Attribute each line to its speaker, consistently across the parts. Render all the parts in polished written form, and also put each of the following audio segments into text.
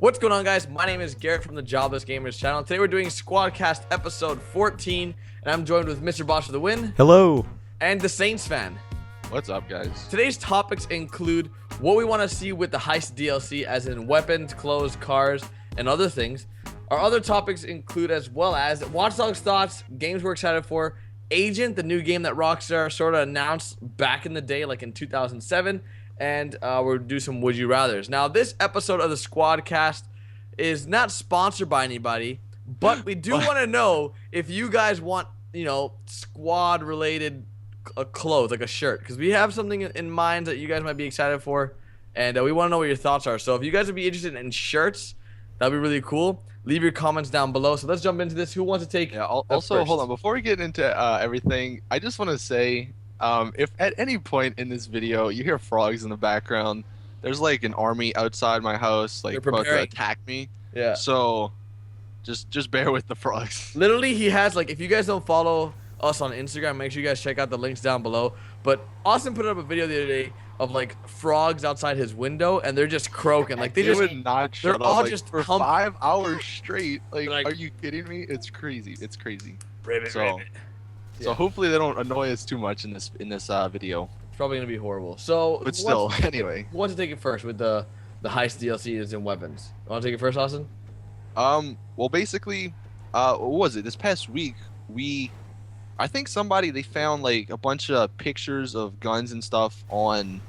Speaker 1: What's going on, guys? My name is Garrett from the Jobless Gamers channel. Today we're doing Squadcast episode 14, and I'm joined with Mr. Boss for the win.
Speaker 2: Hello.
Speaker 1: And the Saints fan.
Speaker 3: What's up, guys?
Speaker 1: Today's topics include what we want to see with the Heist DLC, as in weapons, clothes, cars, and other things. Our other topics include as well as Watch Dogs thoughts, games we're excited for, Agent, the new game that Rockstar sort of announced back in the day, like in 2007, and we'll do some Would You Rathers. Now, this episode of the Squadcast is not sponsored by anybody, but we do want to know if you guys want, you know, squad-related clothes, like a shirt, because we have something in mind that you guys might be excited for, and we want to know what your thoughts are. So if you guys would be interested in shirts, that'd be really cool. Leave your comments down below. So let's jump into this. Who wants to take?
Speaker 3: Yeah. Also,
Speaker 1: first?
Speaker 3: hold on. Before we get into everything, I just want to say, if at any point in this video you hear frogs in the background, there's like an army outside my house, like about to attack me.
Speaker 1: Yeah.
Speaker 3: So, just bear with the frogs.
Speaker 1: Literally, he has, like, if you guys don't follow us on Instagram, make sure you guys check out the links down below. But Austin put up a video the other day of like frogs outside his window, and they're just croaking. Like they
Speaker 3: would not shut
Speaker 1: they're
Speaker 3: up,
Speaker 1: all
Speaker 3: like,
Speaker 1: just
Speaker 3: for 5 hours straight. Like, are you kidding me? It's crazy. It's crazy. So hopefully they don't annoy us too much in this video.
Speaker 1: It's probably gonna be horrible. So,
Speaker 3: but still, anyway.
Speaker 1: Who wants to take it first with the Heist DLCs and weapons? You want to take it first, Austin?
Speaker 3: Well, basically, what was it? This past week, I think they found like a bunch of pictures of guns and stuff on,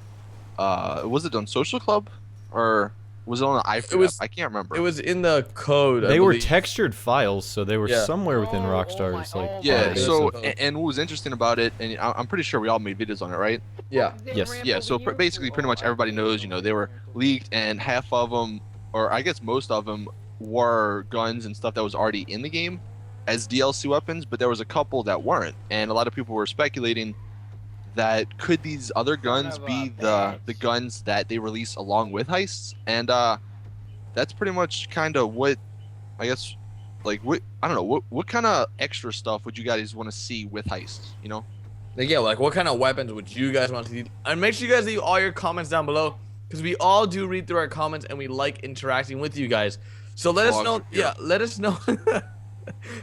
Speaker 3: was it on Social Club, or was it on the iPhone? I can't remember.
Speaker 1: It was in the code.
Speaker 2: They were textured files, so they were somewhere within Rockstar's
Speaker 3: So and what was interesting about it, and I'm pretty sure we all made videos on it, right?
Speaker 1: Yeah.
Speaker 2: Yes.
Speaker 3: Yeah. So basically, pretty much everybody knows, you know, they were leaked, and half of them, or I guess most of them, were guns and stuff that was already in the game as DLC weapons, but there was a couple that weren't, and a lot of people were speculating that could these other guns be the guns that they release along with Heists, and that's pretty much kind of what I guess, like, what I don't know, what kind of extra stuff would you guys want to see with Heists, you know?
Speaker 1: Like, yeah, like what kind of weapons would you guys want to see? And make sure you guys leave all your comments down below, because we all do read through our comments and we like interacting with you guys. So let us know. Yeah, let us know.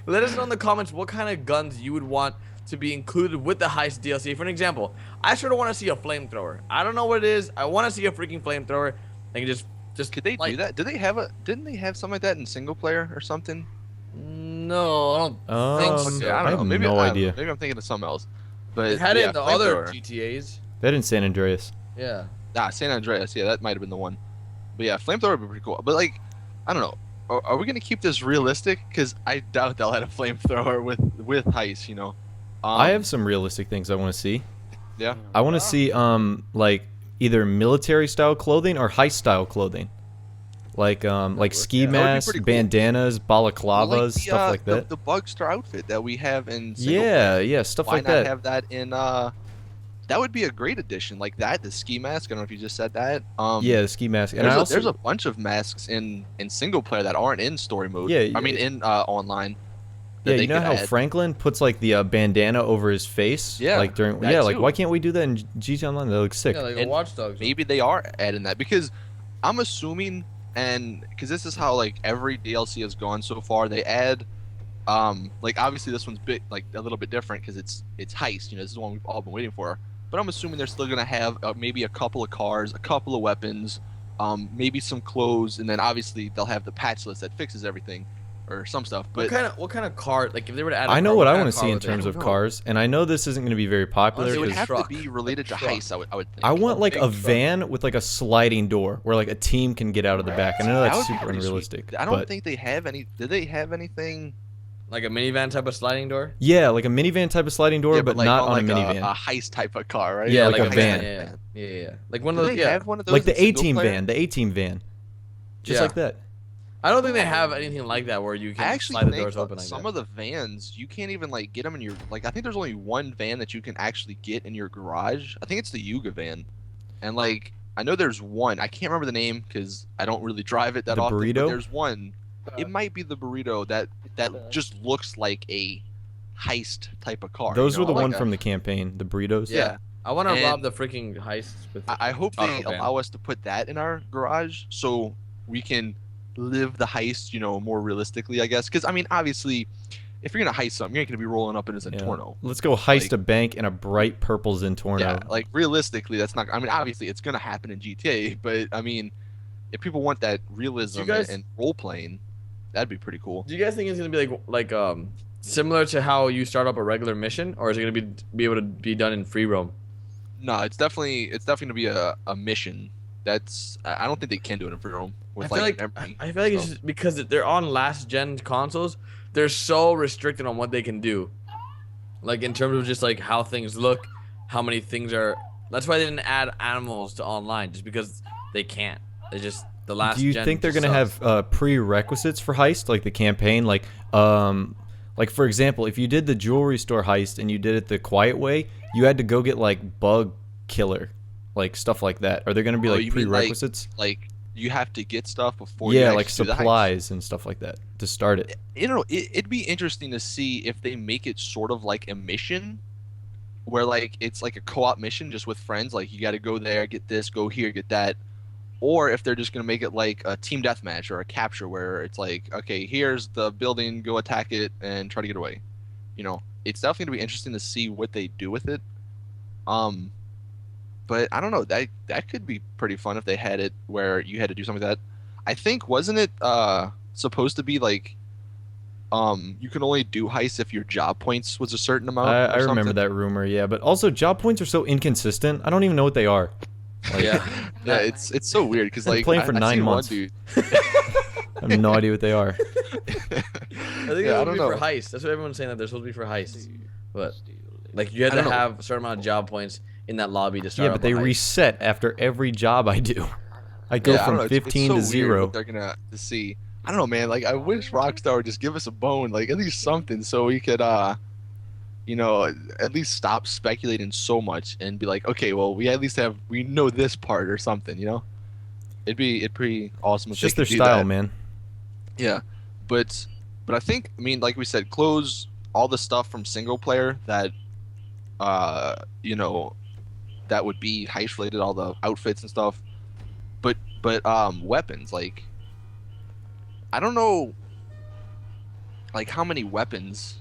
Speaker 1: Let us know in the comments what kind of guns you would want to be included with the Heist DLC. For an example, I sort of want to see a flamethrower. I don't know what it is. I want to see a freaking flamethrower. They can just
Speaker 3: could they do that? Didn't they have something like that in single player or something?
Speaker 1: No, I don't think so.
Speaker 3: Yeah, I don't know. Maybe
Speaker 2: no idea.
Speaker 3: Maybe I'm thinking of something else. But
Speaker 1: it had it in the other GTAs.
Speaker 2: That in San Andreas.
Speaker 1: Yeah.
Speaker 3: San Andreas. Yeah, that might have been the one. But yeah, flamethrower would be pretty cool. But like, I don't know. Are we gonna keep this realistic? Because I doubt they'll have a flamethrower with Heist, you know.
Speaker 2: I have some realistic things I want to see.
Speaker 3: Yeah.
Speaker 2: I want to see like either military style clothing or Heist style clothing, like ski masks, cool. Bandanas, balaclavas, stuff like that.
Speaker 3: The Bugster outfit that we have in.
Speaker 2: Yeah, stuff like that.
Speaker 3: Why not have that in? That would be a great addition, like that. The ski mask. I don't know if you just said that.
Speaker 2: Yeah, the ski mask. And
Speaker 3: there's a bunch of masks in single player that aren't in story mode.
Speaker 2: Yeah,
Speaker 3: I mean in online.
Speaker 2: Yeah, you know how Franklin puts like the bandana over his face?
Speaker 3: Yeah.
Speaker 2: Like during like why can't we do that in GTA Online? That looks sick.
Speaker 1: Yeah, like Watch Dogs.
Speaker 3: Maybe they are adding that, because I'm assuming, and because this is how like every DLC has gone so far, they add like obviously this one's like a little bit different because it's Heist, you know, this is the one we've all been waiting for. But I'm assuming they're still gonna have maybe a couple of cars, a couple of weapons, maybe some clothes, and then obviously they'll have the patch list that fixes everything, or some stuff. But
Speaker 1: what kind of car? Like if they were to add,
Speaker 2: I know what I want to see in terms of cars, and I know this isn't going to be very popular.
Speaker 3: It would have to be related to Heist, I would think.
Speaker 2: I want like a van with like a sliding door where like a team can get out of the back. I know that's super unrealistic.
Speaker 3: I don't think they have any. Did they have anything?
Speaker 1: Like a minivan type of sliding door?
Speaker 2: Yeah, like a minivan type of sliding door, but like not on a minivan.
Speaker 3: A Heist type of car, right?
Speaker 2: Yeah, like a van.
Speaker 1: Yeah. Like one of those.
Speaker 3: Have one of those
Speaker 2: like the A-Team van. The A-Team van. Just like that.
Speaker 1: I don't think they have anything like that where you can slide the doors open like that.
Speaker 3: Some of the vans, you can't even like get them in your, like, I think there's only one van that you can actually get in your garage. I think it's the Yuga van. And like, I know there's one. I can't remember the name because I don't really drive it that often.
Speaker 2: Burrito?
Speaker 3: But there's one. It might be the Burrito that just looks like a Heist type of car.
Speaker 2: Those were the one from the campaign, the burritos.
Speaker 1: Yeah. I want to rob the freaking Heists.
Speaker 3: I hope they allow us to put that in our garage so we can live the heist, more realistically, I guess. Because I mean, obviously, if you're gonna heist something, you ain't gonna be rolling up in a Zentorno.
Speaker 2: Let's go heist a bank in a bright purple Zentorno.
Speaker 3: Yeah, like realistically, that's not. I mean, obviously, it's gonna happen in GTA, but I mean, if people want that realism and role playing, that'd be pretty cool.
Speaker 1: Do you guys think it's gonna be like similar to how you start up a regular mission, or is it gonna be able to be done in free roam?
Speaker 3: No, it's definitely gonna be a mission. I don't think they can do it in free roam.
Speaker 1: I feel like it's just because they're on last gen consoles. They're so restricted on what they can do, like in terms of just like how things look, how many things are. That's why they didn't add animals to online, just because they can't. They just the last.
Speaker 2: Do you think they're gonna have prerequisites for heist, like the campaign, like for example, if you did the jewelry store heist and you did it the quiet way, you had to go get like bug killer, like stuff like that. Are there gonna be like prerequisites?
Speaker 3: Like you have to get stuff before you
Speaker 2: like supplies and stuff like that to start it.
Speaker 3: It'd be interesting to see if they make it sort of like a mission where like it's like a co-op mission just with friends, like you got to go there, get this, go here, get that, or if they're just going to make it like a team deathmatch or a capture where it's like, okay, here's the building, go attack it and try to get away. It's definitely going to be interesting to see what they do with it. But I don't know, that could be pretty fun if they had it where you had to do something like that. I think, wasn't it supposed to be like you can only do heists if your job points was a certain amount?
Speaker 2: I remember that rumor, yeah. But also job points are so inconsistent. I don't even know what they are. Like,
Speaker 3: yeah, it's so weird because like
Speaker 2: playing for 9 months.
Speaker 3: Dude.
Speaker 2: I have no idea what they are.
Speaker 1: I think they're supposed to be for heists. That's what everyone's saying, that they're supposed to be for heists. But like you had to have a certain amount of job points in that lobby to start.
Speaker 2: Yeah, but they reset after every job I do. I go from 15 to 0.
Speaker 3: They're gonna see. I don't know, man. Like I wish Rockstar would just give us a bone, like at least something, so we could, at least stop speculating so much and be like, okay, well, we at least we know this part or something, It'd be pretty awesome.
Speaker 2: It's just their style, man.
Speaker 3: Yeah, but I think, like we said, close all the stuff from single player that, that would be heist related, all the outfits and stuff. But weapons, like, I don't know, like how many weapons,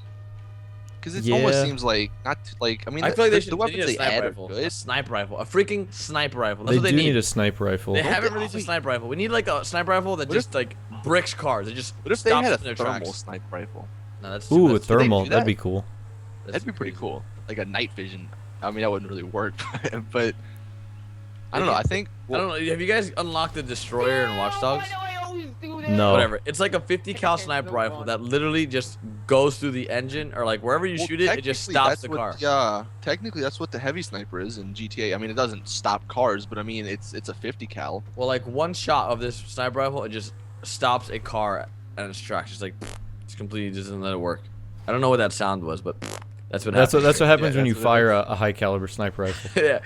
Speaker 3: because it almost seems like not like I
Speaker 1: feel like
Speaker 3: the weapons they added are good.
Speaker 1: A sniper rifle, a freaking sniper rifle. That's
Speaker 2: they
Speaker 1: what they
Speaker 2: do
Speaker 1: need.
Speaker 2: need a sniper rifle.
Speaker 1: They haven't released a sniper rifle. We need like a sniper rifle that just like bricks cars. It just
Speaker 3: what if they had a thermal sniper rifle?
Speaker 1: No, that's
Speaker 2: a thermal. That'd be cool.
Speaker 3: That'd be pretty cool. Like a night vision. I mean, that wouldn't really work, but I don't know. I think
Speaker 1: I don't know. Have you guys unlocked the destroyer in Watch Dogs?
Speaker 2: No.
Speaker 1: Whatever. It's like a 50 cal sniper rifle that literally just goes through the engine, or like wherever you shoot it, it just stops the car.
Speaker 3: Yeah, technically that's what the heavy sniper is in GTA. I mean, it doesn't stop cars, but I mean, it's a 50 cal.
Speaker 1: Well, like one shot of this sniper rifle, it just stops a car at its tracks. Just like it's completely doesn't let it work. I don't know what that sound was, but that's what happens.
Speaker 2: That's what happens when you fire a high caliber sniper rifle.
Speaker 1: Yeah.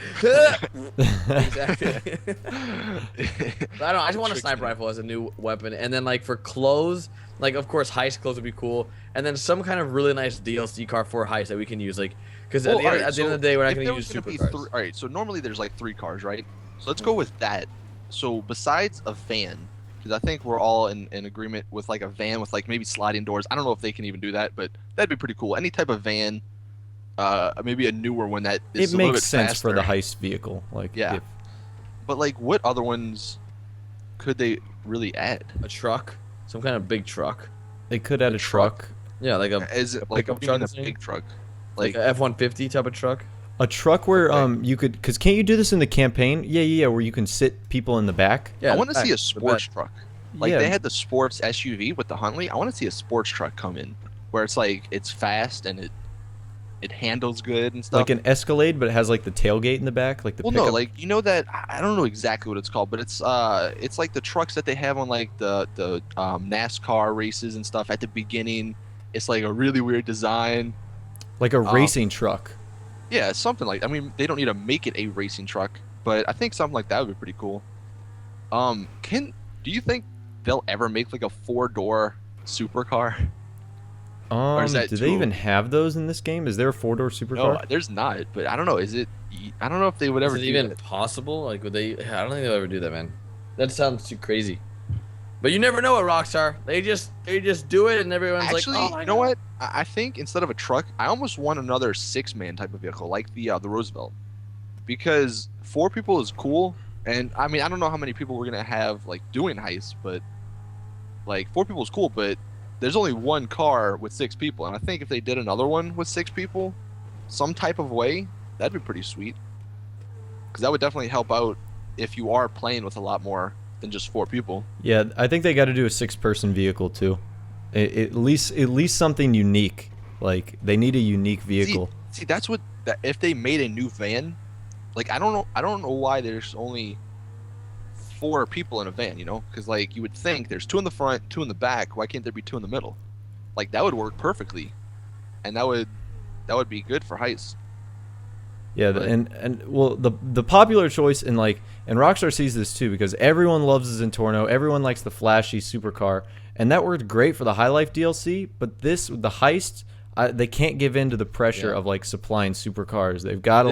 Speaker 1: Exactly. I don't know. I just want a sniper rifle as a new weapon, and then like for clothes, like of course heist clothes would be cool, and then some kind of really nice DLC car for heist that we can use, like because at the end of the day we're not going to use supercars.
Speaker 3: All right, so normally there's like 3 cars, right? So let's go with that. So besides a van, because I think we're all in agreement with like a van with like maybe sliding doors. I don't know if they can even do that, but that'd be pretty cool. Any type of van. Maybe a newer one that is
Speaker 2: it makes sense for the heist vehicle, like
Speaker 3: yeah. But like, what other ones could they really add?
Speaker 1: A truck, some kind of big truck.
Speaker 2: They could add a truck.
Speaker 1: Yeah, like a
Speaker 3: is it like a big truck,
Speaker 1: like a F-150 type of truck.
Speaker 2: A truck where you could, because can't you do this in the campaign? Yeah, where you can sit people in the back.
Speaker 3: Yeah, I want to see a sports truck. Like they had the sports SUV with the Huntley. I want to see a sports truck come in where it's like it's fast and it handles good and stuff.
Speaker 2: Like an Escalade, but it has like the tailgate in the back, like the pickup.
Speaker 3: No, like that I don't know exactly what it's called, but it's like the trucks that they have on like the NASCAR races and stuff at the beginning. It's like a really weird design.
Speaker 2: Like a racing truck.
Speaker 3: Yeah, something like. I mean, they don't need to make it a racing truck, but I think something like that would be pretty cool. Do you think they'll ever make like a 4-door supercar?
Speaker 2: Do they even have those in this game? Is there a 4-door supercar?
Speaker 3: No, there's not. But I don't know. Is it? I don't know if they would ever.
Speaker 1: Is it even possible? Like, would they? I don't think they'll ever do that, man. That sounds too crazy. But you never know at Rockstar. They just do it, and everyone's
Speaker 3: Actually,
Speaker 1: like, "Oh my
Speaker 3: you know
Speaker 1: God."
Speaker 3: what? I think instead of a truck, I almost want another 6-man type of vehicle, like the Roosevelt, because 4 people is cool. And I mean, I don't know how many people we're gonna have like doing heists, but like 4 people is cool. But there's only one car with 6 people, and I think if they did another one with 6 people, some type of way, that'd be pretty sweet. Because that would definitely help out if you are playing with a lot more than just 4 people.
Speaker 2: Yeah, I think they got to do a 6-person vehicle too. At least something unique. Like they need a unique vehicle.
Speaker 3: See, that's what. If they made a new van, like I don't know why there's only 4 people in a van. You know, because like you would think there's 2 in the front, 2 in the back. Why can't there be 2 in the middle? Like that would work perfectly, and that would be good for heists.
Speaker 2: Yeah, and well, the popular choice and Rockstar sees this too because everyone loves the Zentorno, everyone likes the flashy supercar, and that worked great for the High Life DLC. But the Heist, they can't give in to the pressure of like supplying supercars. They've got to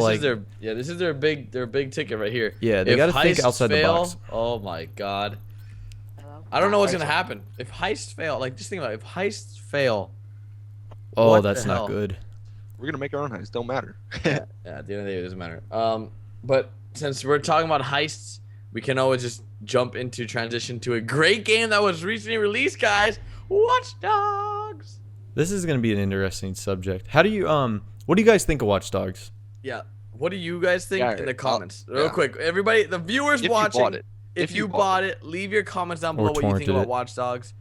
Speaker 1: this is their big ticket right here.
Speaker 2: Yeah, they got to think outside the box.
Speaker 1: Oh my God, I don't know what's gonna happen if heists fail. Like just think about it. If heists fail.
Speaker 2: Oh, that's not good.
Speaker 3: We're gonna make our own heists. Don't matter.
Speaker 1: Yeah, at the end of the day, it doesn't matter. But since we're talking about heists, we can always just jump into transition to a great game that was recently released, guys. Watch Dogs.
Speaker 2: This is gonna be an interesting subject. How do you what do you guys think of Watch Dogs?
Speaker 1: Yeah. What do you guys think in the comments? Real
Speaker 3: yeah.
Speaker 1: quick, everybody, the viewers watching.
Speaker 3: You bought it.
Speaker 1: If you bought it, leave your comments down
Speaker 2: Or
Speaker 1: below what you think
Speaker 2: torrented
Speaker 1: about
Speaker 2: it.
Speaker 1: Watch Dogs.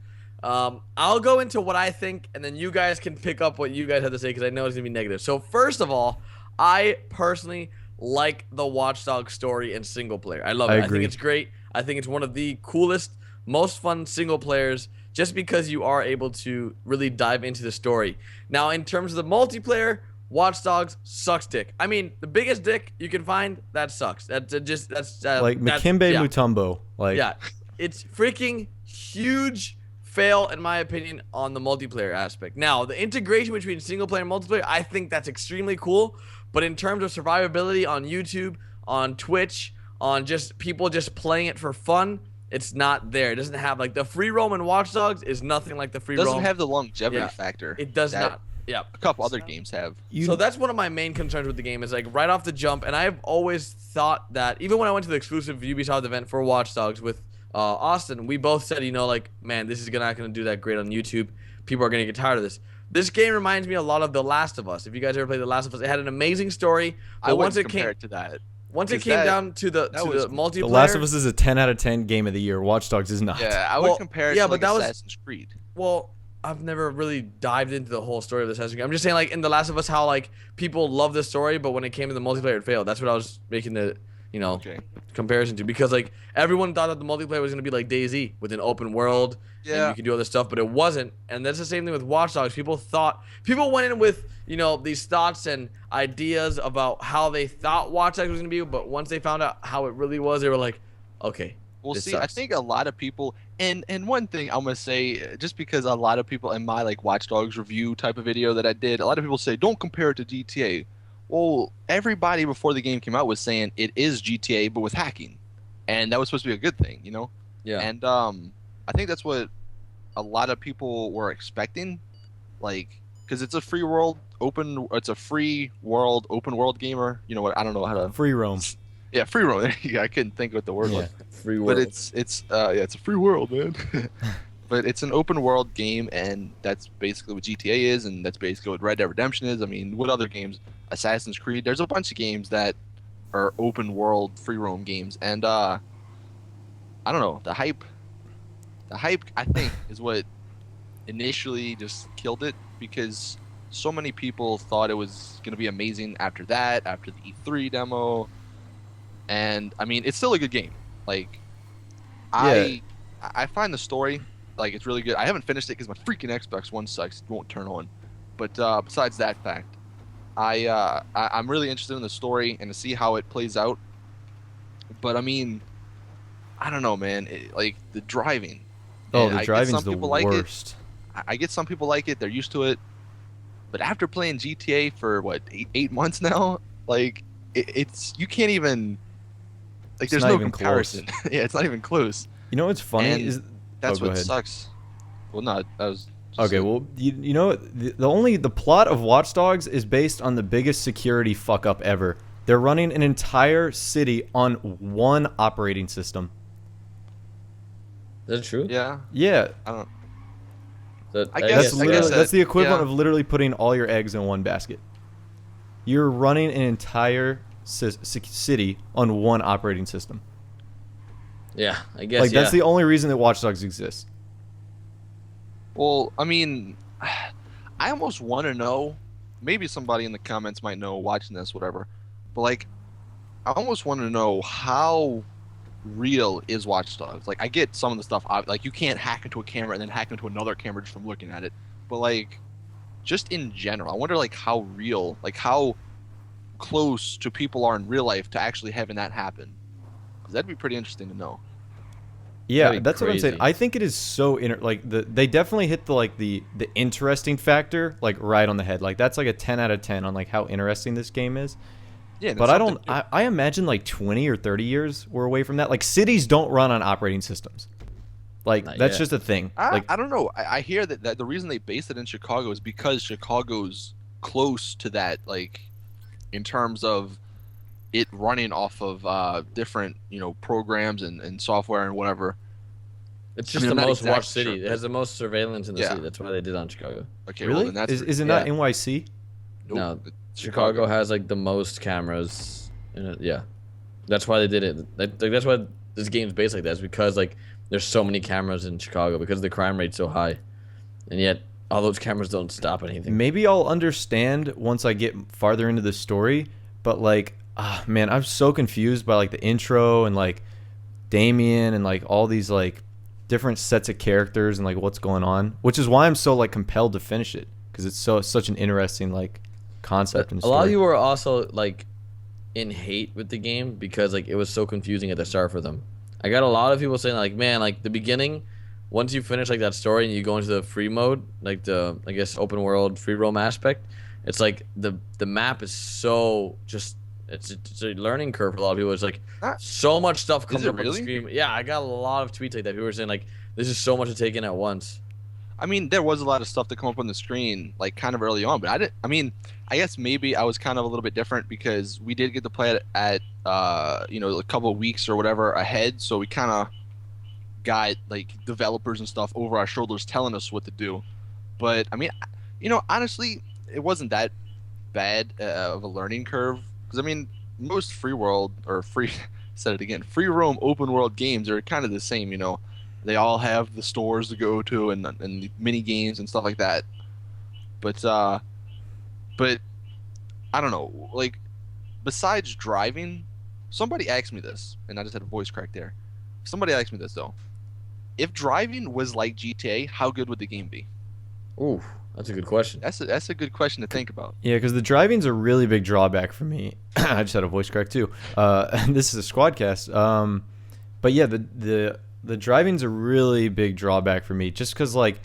Speaker 1: I'll go into what I think, and then you guys can pick up what you guys have to say because I know it's gonna be negative. So first of all, I personally like the Watch Dogs story in single player. I love it. I
Speaker 2: agree.
Speaker 1: think it's great. I think it's one of the coolest, most fun single players, just because you are able to really dive into the story. Now, in terms of the multiplayer, Watch Dogs sucks dick. I mean, the biggest dick you can find, that sucks. That's
Speaker 2: Like
Speaker 1: that's,
Speaker 2: Makimbe
Speaker 1: yeah.
Speaker 2: Mutombo. Like
Speaker 1: Yeah, it's freaking huge fail in my opinion on the multiplayer aspect. Now, the integration between single player and multiplayer, I think that's extremely cool. But in terms of survivability on YouTube, on Twitch, on just people just playing it for fun, it's not there. It doesn't have like the free roam in Watch Dogs is nothing like the free roam.
Speaker 3: It doesn't have the longevity factor.
Speaker 1: It does
Speaker 3: that
Speaker 1: not. Yeah.
Speaker 3: A couple other games have.
Speaker 1: So that's one of my main concerns with the game is like right off the jump, and I've always thought that even when I went to the exclusive Ubisoft event for Watch Dogs with Austin, we both said, you know, like, man, this is not going to do that great on YouTube. People are going to get tired of this. This game reminds me a lot of The Last of Us. If you guys ever played The Last of Us, it had an amazing story. But
Speaker 3: Once it came to that.
Speaker 1: Once it came down to the multiplayer,
Speaker 2: The Last of Us is a 10 out of 10 game of the year. Watch Dogs is not.
Speaker 3: Yeah, I would compare it to like Assassin's Creed.
Speaker 1: Well, I've never really dived into the whole story of Assassin's Creed. I'm just saying, like, in The Last of Us, how, like, people love the story, but when it came to the multiplayer, it failed. That's what I was making the, you know, comparison to. Because, like, everyone thought that the multiplayer was going to be like DayZ with an open world.
Speaker 3: Yeah.
Speaker 1: And you could do other stuff, but it wasn't. And that's the same thing with Watch Dogs. People went in with, you know, these thoughts and ideas about how they thought Watch Dogs was going to be, but once they found out how it really was, they were like, okay.
Speaker 3: Well, see,
Speaker 1: sucks.
Speaker 3: I think a lot of people, and one thing I'm gonna say, just because a lot of people in my like Watch Dogs review type of video that I did, a lot of people say don't compare it to GTA. Well, everybody before the game came out was saying it is GTA but with hacking, and that was supposed to be a good thing, you know?
Speaker 1: Yeah.
Speaker 3: And I think that's what a lot of people were expecting, like, because it's a free world open world gamer. You know what? I don't know how to
Speaker 2: Free roam.
Speaker 3: Yeah, free roam. I couldn't think what the word was.
Speaker 1: Free world.
Speaker 3: But it's a free world, man. But it's an open world game, and that's basically what GTA is, and that's basically what Red Dead Redemption is. I mean, what other games? Assassin's Creed. There's a bunch of games that are open world free roam games, and I don't know, the hype I think is what initially just killed it, because so many people thought it was going to be amazing after the E3 demo. And I mean, it's still a good game. Like, I find the story, like, it's really good. I haven't finished it because my freaking Xbox One sucks. It won't turn on. But besides that fact, I'm really interested in the story and to see how it plays out. But I mean, I don't know, man. Like the driving.
Speaker 2: Oh, the driving's the worst.
Speaker 3: I get some people like it. They're used to it. But after playing GTA for what, eight months now, like it's you can't even. Like, there's no comparison. Yeah, it's not even close.
Speaker 2: You know what's funny
Speaker 3: That's
Speaker 2: go
Speaker 3: what
Speaker 2: ahead.
Speaker 3: sucks. Well, no, that was. Just
Speaker 2: Okay, well, you know, the plot of Watch Dogs is based on the biggest security fuck up ever. They're running an entire city on one operating system.
Speaker 1: Is that true?
Speaker 3: Yeah.
Speaker 2: Yeah,
Speaker 3: I don't.
Speaker 1: That,
Speaker 3: I
Speaker 2: that's
Speaker 3: guess-
Speaker 2: literally that's the equivalent
Speaker 3: yeah.
Speaker 2: of literally putting all your eggs in one basket. You're running an entire city on one operating system.
Speaker 1: Yeah, I guess.
Speaker 2: Like
Speaker 1: yeah.
Speaker 2: that's the only reason that Watch Dogs exists.
Speaker 3: Well, I mean, I almost want to know. Maybe somebody in the comments might know watching this, whatever. But like, I almost want to know how real is Watch Dogs. Like, I get some of the stuff. Like, you can't hack into a camera and then hack into another camera just from looking at it. But like, just in general, I wonder like how real, like how close to people are in real life to actually having that happen. 'Cause that'd be pretty interesting to know.
Speaker 2: Yeah,
Speaker 1: That'd be
Speaker 2: that's what I'm saying.
Speaker 1: crazy.
Speaker 2: I think it is so they definitely hit the interesting factor like right on the head. Like that's like a 10 out of 10 on like how interesting this game is.
Speaker 3: Yeah,
Speaker 2: But I imagine like 20 or 30 years we're away from that. Like cities don't run on operating systems. Like
Speaker 1: Not
Speaker 2: that's
Speaker 1: yet.
Speaker 2: just a thing.
Speaker 3: I don't know. I hear that the reason they based it in Chicago is because Chicago's close to that, like, in terms of it running off of different, programs and software and whatever.
Speaker 1: It's
Speaker 3: I
Speaker 1: just
Speaker 3: mean, I'm
Speaker 1: the
Speaker 3: not
Speaker 1: most watched
Speaker 3: exactly
Speaker 1: city.
Speaker 3: sure,
Speaker 1: it has the most surveillance in the
Speaker 3: Yeah.
Speaker 1: city. That's why they did it on Chicago.
Speaker 3: Okay, well
Speaker 2: Really?
Speaker 3: then that's
Speaker 2: Is it not
Speaker 1: yeah.
Speaker 2: NYC?
Speaker 3: nope,
Speaker 1: No,
Speaker 3: it's
Speaker 1: Chicago has like the most cameras in it. Yeah, that's why they did it. That's why this game's based like that. Is because like there's so many cameras in Chicago because the crime rate's so high, and yet all those cameras don't stop anything.
Speaker 2: Maybe I'll understand once I get farther into the story, but like man, I'm so confused by like the intro and like Damien and like all these like different sets of characters and like what's going on, which is why I'm so like compelled to finish it because it's such an interesting like concept and
Speaker 1: A lot of
Speaker 2: story.
Speaker 1: you were also like in hate with the game because like it was so confusing at the start for them. I got a lot of people saying like, man, like the beginning, once you finish like that story and you go into the free mode, like the I guess open world free roam aspect, it's like the map is so just it's a learning curve for a lot of people. It's like so much stuff comes
Speaker 3: it
Speaker 1: up on the
Speaker 3: really?
Speaker 1: screen. Yeah, I got a lot of tweets like that. People were saying like this is so much to take in at once.
Speaker 3: I mean, there was a lot of stuff that come up on the screen, like kind of early on, but I guess maybe I was kind of a little bit different because we did get to play it at a couple of weeks or whatever ahead, so we kind of got like developers and stuff over our shoulders telling us what to do. But I mean, honestly, it wasn't that bad of a learning curve because I mean, most free world or free said it again, free roam open world games are kind of the same, They all have the stores to go to and the mini games and stuff like that. But I don't know. Like, besides driving, somebody asked me this, and I just had a voice crack there. Somebody asked me this though: if driving was like GTA, how good would the game be?
Speaker 1: Ooh, that's a good question.
Speaker 3: That's a good question to think about.
Speaker 2: Yeah, because the driving's a really big drawback for me. I just had a voice crack too. This is a Squadcast. But yeah, the driving's a really big drawback for me, just because like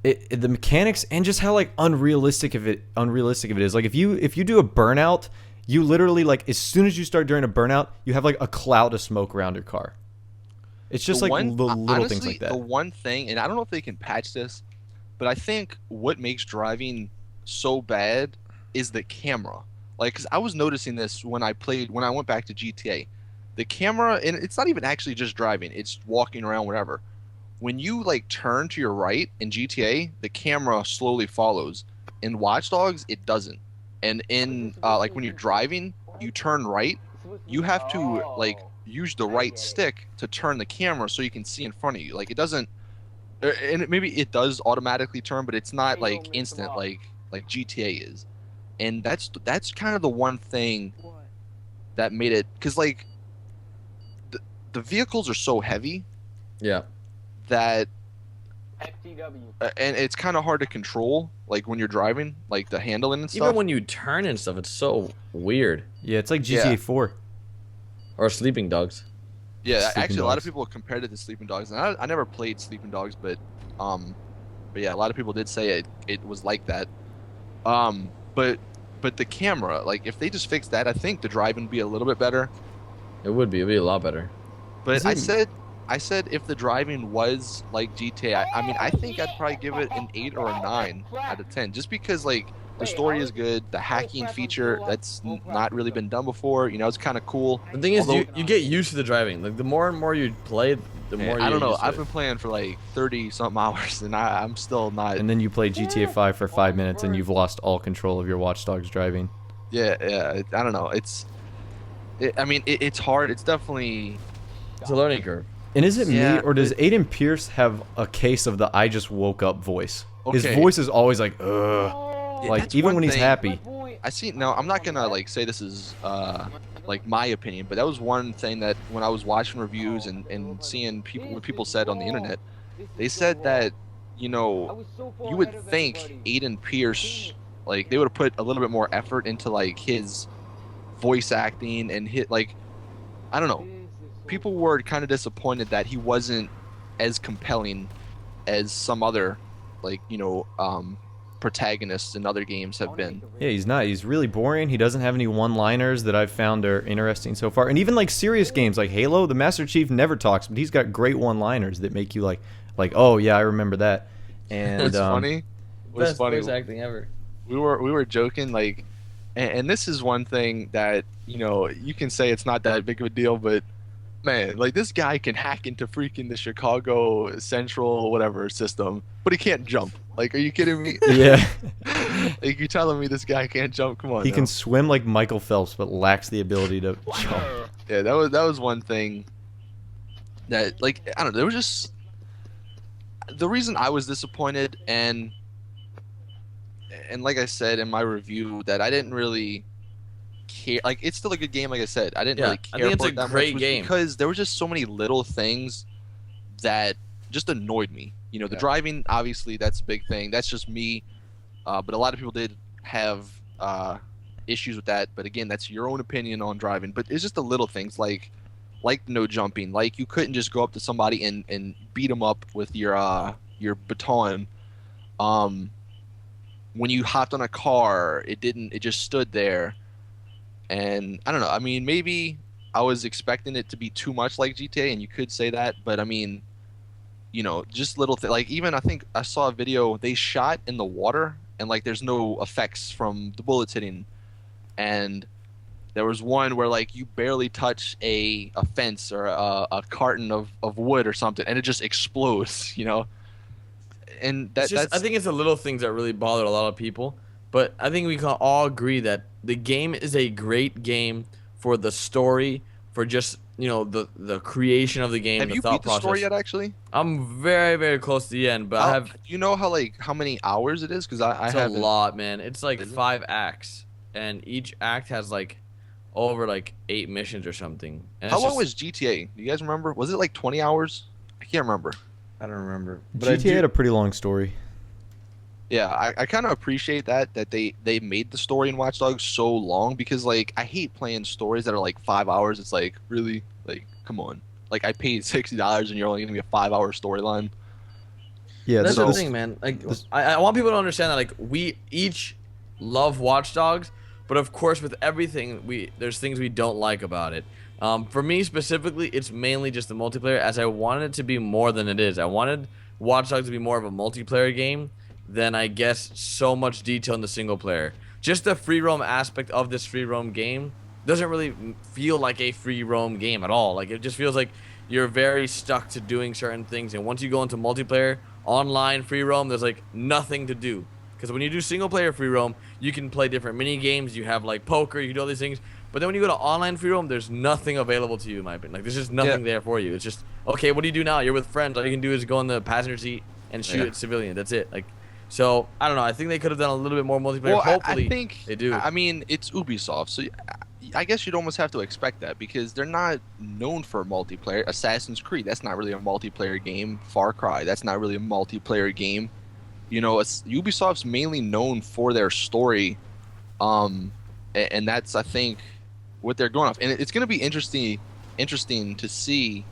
Speaker 2: the mechanics and just how like unrealistic of it is. Like if you do a burnout, you literally like as soon as you start doing a burnout, you have like a cloud of smoke around your car. It's just the little
Speaker 3: honestly,
Speaker 2: things like that.
Speaker 3: The one thing, and I don't know if they can patch this, but I think what makes driving so bad is the camera. Like, because I was noticing this when I went back to GTA. The camera, and it's not even actually just driving, it's walking around, whatever. When you like turn to your right in GTA, the camera slowly follows. In Watch Dogs, it doesn't. And in like when you're driving, you turn right, you have to like use the right stick to turn the camera so you can see in front of you. Like it doesn't, and maybe it does automatically turn, but it's not like instant like GTA is. And that's kind of the one thing that made it, because like the vehicles are so heavy
Speaker 1: Yeah.
Speaker 3: that and it's kind of hard to control like when you're driving, like the handling and stuff.
Speaker 1: Even when you turn and stuff, it's so weird.
Speaker 2: Yeah, it's like GTA
Speaker 3: Yeah.
Speaker 2: 4.
Speaker 1: Or Sleeping Dogs.
Speaker 3: Yeah,
Speaker 2: Sleeping
Speaker 3: actually a lot of
Speaker 2: Dogs.
Speaker 3: people compared it to Sleeping Dogs, and I never played Sleeping Dogs, but yeah, a lot of people did say it was like that. But the camera, like if they just fixed that, I think the driving would be a little bit better.
Speaker 1: It would be. It'd be a lot better.
Speaker 3: But
Speaker 2: Is
Speaker 3: I
Speaker 2: it-
Speaker 3: said I said if the driving was like GTA, I mean, I think I'd probably give it an 8 or a 9 out of 10, just because like the story is good, the hacking feature that's not really been done before. You know, it's kind of cool.
Speaker 1: The thing is,
Speaker 3: Although,
Speaker 1: you get used to the driving. Like the more and more you play, the more you
Speaker 3: I don't
Speaker 1: get
Speaker 3: know.
Speaker 1: used to
Speaker 3: I've
Speaker 1: it.
Speaker 3: been playing for like 30 something hours, and I'm still not.
Speaker 2: And then you play GTA 5 for 5 minutes and you've lost all control of your Watch Dogs driving.
Speaker 3: Yeah, I don't know. I mean, it's hard. It's definitely.
Speaker 1: It's a learning curve.
Speaker 2: And is it me,
Speaker 3: Yeah,
Speaker 2: or does
Speaker 3: but-
Speaker 2: Aiden Pierce have a case of the I just woke up voice? His
Speaker 3: Okay.
Speaker 2: voice is always like, ugh.
Speaker 3: Yeah,
Speaker 2: Like,
Speaker 3: that's
Speaker 2: even
Speaker 3: one
Speaker 2: when he's
Speaker 3: thing.
Speaker 2: happy.
Speaker 3: I see. No, I'm not gonna like say this is like my opinion, but that was one thing that when I was watching reviews and seeing what people said on the internet, they said that, you know, you would think Aiden Pierce, like they would have put a little bit more effort into like his voice acting and hit like, I don't know. People were kind of disappointed that he wasn't as compelling as some other, like, you know, protagonists in other games have been.
Speaker 2: Yeah, he's not. He's really boring. He doesn't have any one-liners that I've found are interesting so far. And even like serious games like Halo, the Master Chief never talks, but he's got great one-liners that make you like, oh yeah, I remember that. And
Speaker 3: What's funny? What's
Speaker 1: Best
Speaker 3: funny?
Speaker 1: voice acting ever.
Speaker 3: We were joking like, and this is one thing that, you know, you can say it's not that big of a deal, but man, like this guy can hack into freaking the Chicago Central whatever system, but he can't jump. Like, are you kidding me?
Speaker 2: Yeah.
Speaker 3: Like, you telling me this guy can't jump? Come on.
Speaker 2: He
Speaker 3: now.
Speaker 2: can swim like Michael Phelps, but lacks the ability to jump.
Speaker 3: Yeah, that was one thing that, like, I don't know. There was just the reason I was disappointed, and like I said in my review, that I didn't really care. Like, it's still a good game. Like I said, I didn't
Speaker 1: Yeah,
Speaker 3: really
Speaker 1: I
Speaker 3: care
Speaker 1: think it's
Speaker 3: for
Speaker 1: a
Speaker 3: it that
Speaker 1: great
Speaker 3: much, was
Speaker 1: game.
Speaker 3: because there were just so many little things that just annoyed me. You know, the
Speaker 1: Yeah.
Speaker 3: driving, obviously, that's a big thing. That's just me. But a lot of people did have issues with that. But again, that's your own opinion on driving. But it's just the little things like no jumping. Like, you couldn't just go up to somebody and beat them up with your baton. When you hopped on a car, it didn't. It just stood there. And I don't know. I mean, maybe I was expecting it to be too much like GTA, and you could say that. But I mean, you know, just little things. Like, even I think I saw a video, they shot in the water, and like there's no effects from the bullets hitting. And there was one where like you barely touch a fence or a carton of wood or something, and it just explodes, you know. And
Speaker 1: It's just,
Speaker 3: that's
Speaker 1: I think it's the little things that really bother a lot of people. But I think we can all agree that the game is a great game for the story, for just, you know, the creation of the game,
Speaker 3: have
Speaker 1: the
Speaker 3: you
Speaker 1: thought
Speaker 3: beat the
Speaker 1: process.
Speaker 3: story yet? Actually,
Speaker 1: I'm very, very close to the end, but I have
Speaker 3: do you know how many hours it is? Because I
Speaker 1: it's a
Speaker 3: haven't.
Speaker 1: lot, man. It's like
Speaker 3: Is it?
Speaker 1: 5 acts, and each act has like over like 8 missions or something. And
Speaker 3: How
Speaker 1: it's
Speaker 3: long
Speaker 1: just-
Speaker 3: was GTA? Do you guys remember? Was it like 20 hours? I can't remember.
Speaker 1: I don't remember. But I
Speaker 2: GTA
Speaker 1: do-
Speaker 2: had a pretty long story.
Speaker 3: Yeah, I kind of appreciate that they made the story in Watch Dogs so long, because like I hate playing stories that are like 5 hours. It's like, really, like, come on. Like, I paid $60 and you're only gonna be a 5-hour storyline.
Speaker 2: Yeah,
Speaker 1: That's
Speaker 3: so-
Speaker 1: the thing, man. Like, I want people to understand that like we each love Watch Dogs, but of course with everything there's things we don't like about it. For me specifically, it's mainly just the multiplayer, as I wanted it to be more than it is. I wanted Watch Dogs to be more of a multiplayer game than, I guess, so much detail in the single player. Just the free roam aspect of this free roam game doesn't really feel like a free roam game at all. Like, it just feels like you're very stuck to doing certain things, and once you go into multiplayer online free roam, there's like nothing to do. Because when you do single player free roam, you can play different mini games, you have like poker, you can do all these things. But then when you go to online free roam, there's nothing available to you, in my opinion. Like, there's just nothing there for you. It's just, okay, what do you do now? You're with friends. All you can do is go in the passenger seat and shoot at civilian. That's it. Like, so I don't know. I think they could have done a little bit more multiplayer.
Speaker 3: Well,
Speaker 1: Hopefully,
Speaker 3: I think
Speaker 1: they do.
Speaker 3: I mean, it's Ubisoft, so I guess you'd almost have to expect that, because they're not known for multiplayer. Assassin's Creed, that's not really a multiplayer game. Far Cry, that's not really a multiplayer game. You know, Ubisoft's mainly known for their story, and that's, I think, what they're going off. And it's going to be interesting to see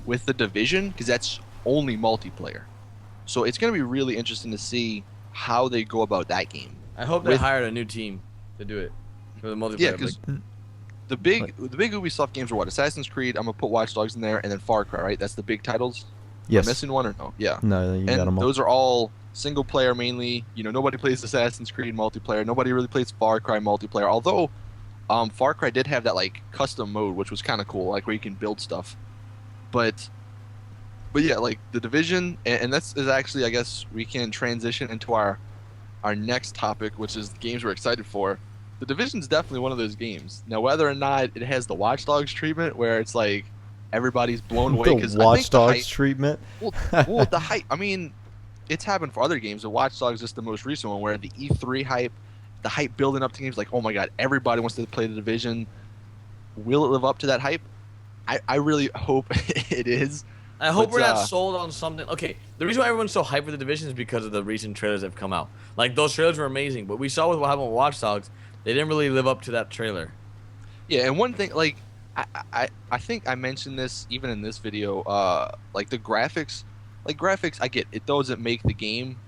Speaker 3: with The Division, because that's only multiplayer. So it's going to be really interesting to see how they go about that game.
Speaker 1: I hope they
Speaker 3: with-
Speaker 1: hired a new team to do it for the multiplayer.
Speaker 3: Yeah, because the big Ubisoft games are what? Assassin's Creed. I'm gonna put Watch Dogs in there, and then Far Cry. Right? That's the big titles.
Speaker 2: Yes.
Speaker 3: Am I missing one or no? Yeah.
Speaker 2: No, you got
Speaker 3: And
Speaker 2: them all.
Speaker 3: those are all single player mainly. You know, nobody plays Assassin's Creed multiplayer. Nobody really plays Far Cry multiplayer. Although, Far Cry did have that like custom mode, which was kind of cool, like where you can build stuff. But yeah, like the Division, and that's is actually, I guess we can transition into our next topic, which is the games we're excited for. The Division's definitely one of those games. Now, whether or not it has the Watch Dogs treatment, where it's like everybody's blown away because
Speaker 2: The Watch Dogs treatment.
Speaker 3: Well, the hype. I mean, it's happened for other games. The Watch Dogs is just the most recent one, where the E3 hype, the hype building up to games like, oh my god, everybody wants to play the Division. Will it live up to that hype? I really hope it is.
Speaker 1: I hope we're not sold on something. Okay, the reason why everyone's so hyped for the Division is because of the recent trailers that have come out. Like, those trailers were amazing, but we saw with what happened with Watch Dogs, they didn't really live up to that trailer.
Speaker 3: Yeah, and one thing, like, I think I mentioned this even in this video, like the graphics, I get it doesn't make the game,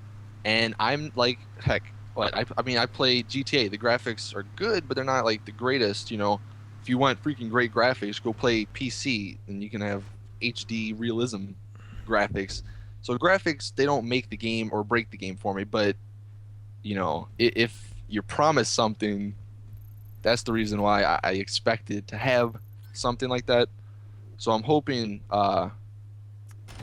Speaker 3: and I'm like, heck, what I mean, I play GTA. The graphics are good, but they're not like the greatest. You know, if you want freaking great graphics, go play PC, and you can have HD realism graphics. So graphics, they don't make the game or break the game for me, but you know, if you promise something, that's the reason why I expected to have something like that. So I'm hoping,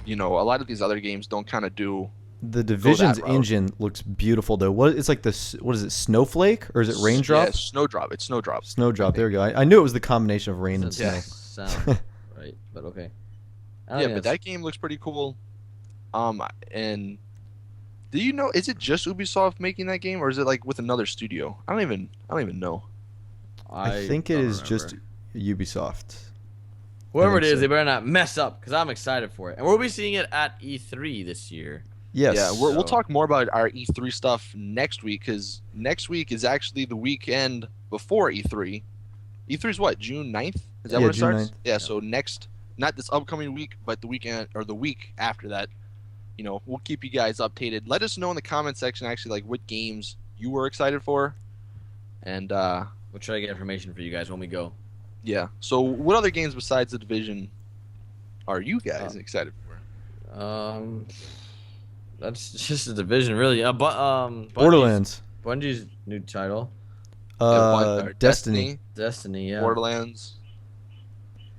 Speaker 3: you know, a lot of these other games don't kind of do.
Speaker 2: The Division's engine looks beautiful though. It's like this? What is it? Snowflake or is it raindrop?
Speaker 3: Yeah, Snowdrop. It's Snowdrop.
Speaker 2: Snowdrop. There we go. I knew it was the combination of rain and snow.
Speaker 1: Yeah. Sound right, but okay.
Speaker 3: Yeah, but that game looks pretty cool. And do you know? Is it just Ubisoft making that game, or is it like with another studio? I don't even know.
Speaker 2: I think it is just Ubisoft.
Speaker 1: Whoever it is, they better not mess up, because I'm excited for it. And we'll be seeing it at E3 this year.
Speaker 2: Yes.
Speaker 3: Yeah, we'll talk more about our E3 stuff next week, because next week is actually the weekend before E3. E3 is what, June 9th? Is that when it starts?
Speaker 2: 9th.
Speaker 3: Yeah, so not this upcoming week, but the weekend or the week after that. You know, we'll keep you guys updated. Let us know in the comment section actually like what games you were excited for, and
Speaker 1: we'll try to get information for you guys when we go.
Speaker 3: Yeah. So what other games besides the Division are you guys excited for?
Speaker 1: That's just the Division, really.
Speaker 2: Borderlands.
Speaker 1: Bungie's new title.
Speaker 2: Destiny.
Speaker 1: Destiny, yeah.
Speaker 3: Borderlands.